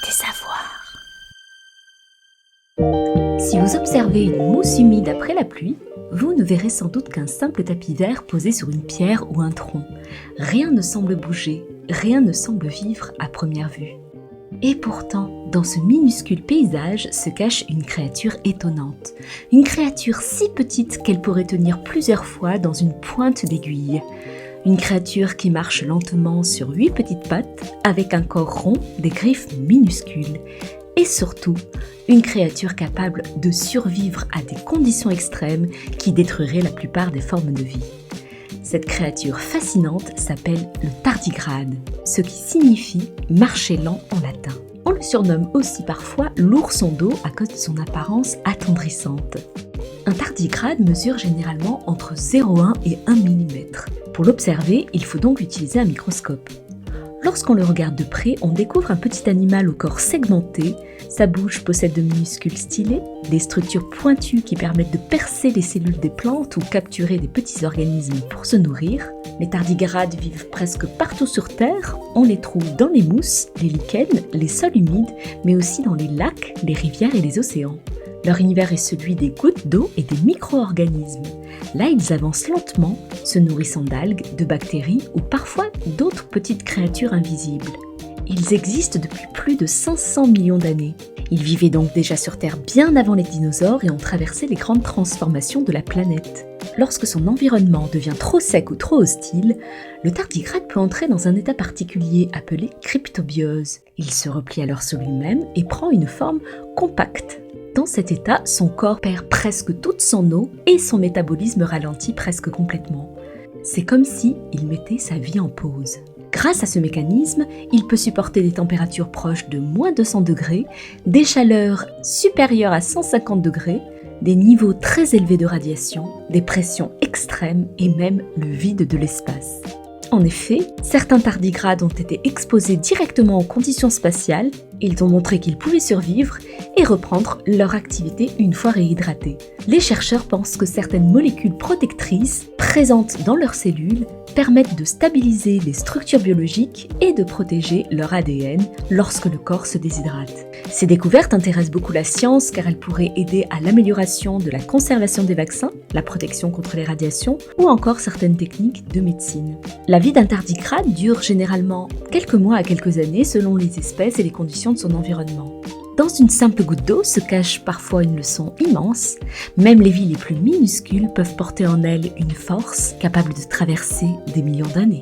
des savoirs. Si vous observez une mousse humide après la pluie, vous ne verrez sans doute qu'un simple tapis vert posé sur une pierre ou un tronc. Rien ne semble bouger, rien ne semble vivre à première vue. Et pourtant, dans ce minuscule paysage se cache une créature étonnante. Une créature si petite qu'elle pourrait tenir plusieurs fois dans une pointe d'aiguille. Une créature qui marche lentement sur 8 petites pattes, avec un corps rond, des griffes minuscules. Et surtout, une créature capable de survivre à des conditions extrêmes qui détruiraient la plupart des formes de vie. Cette créature fascinante s'appelle le tardigrade, ce qui signifie « marcher lent » en latin. On le surnomme aussi parfois l'ourson d'eau à cause de son apparence attendrissante. Un tardigrade mesure généralement entre 0,1 et 1 mm. Pour l'observer, il faut donc utiliser un microscope. Lorsqu'on le regarde de près, on découvre un petit animal au corps segmenté. Sa bouche possède de minuscules stylets, des structures pointues qui permettent de percer les cellules des plantes ou capturer des petits organismes pour se nourrir. Les tardigrades vivent presque partout sur Terre. On les trouve dans les mousses, les lichens, les sols humides, mais aussi dans les lacs, les rivières et les océans. Leur univers est celui des gouttes d'eau et des micro-organismes. Là, ils avancent lentement, se nourrissant d'algues, de bactéries ou parfois d'autres petites créatures invisibles. Ils existent depuis plus de 500 millions d'années. Ils vivaient donc déjà sur Terre bien avant les dinosaures et ont traversé les grandes transformations de la planète. Lorsque son environnement devient trop sec ou trop hostile, le tardigrade peut entrer dans un état particulier appelé cryptobiose. Il se replie alors sur lui-même et prend une forme compacte. Dans cet état, son corps perd presque toute son eau et son métabolisme ralentit presque complètement. C'est comme si il mettait sa vie en pause. Grâce à ce mécanisme, il peut supporter des températures proches de moins 200 degrés, des chaleurs supérieures à 150 degrés, des niveaux très élevés de radiation, des pressions extrêmes et même le vide de l'espace. En effet, certains tardigrades ont été exposés directement aux conditions spatiales, ils ont montré qu'ils pouvaient survivre et reprendre leur activité une fois réhydratés. Les chercheurs pensent que certaines molécules protectrices présentes dans leurs cellules permettent de stabiliser les structures biologiques et de protéger leur ADN lorsque le corps se déshydrate. Ces découvertes intéressent beaucoup la science car elles pourraient aider à l'amélioration de la conservation des vaccins, la protection contre les radiations ou encore certaines techniques de médecine. La vie d'un tardigrade dure généralement quelques mois à quelques années selon les espèces et les conditions de son environnement. Dans une simple goutte d'eau se cache parfois une leçon immense. Même les vies les plus minuscules peuvent porter en elles une force capable de traverser des millions d'années.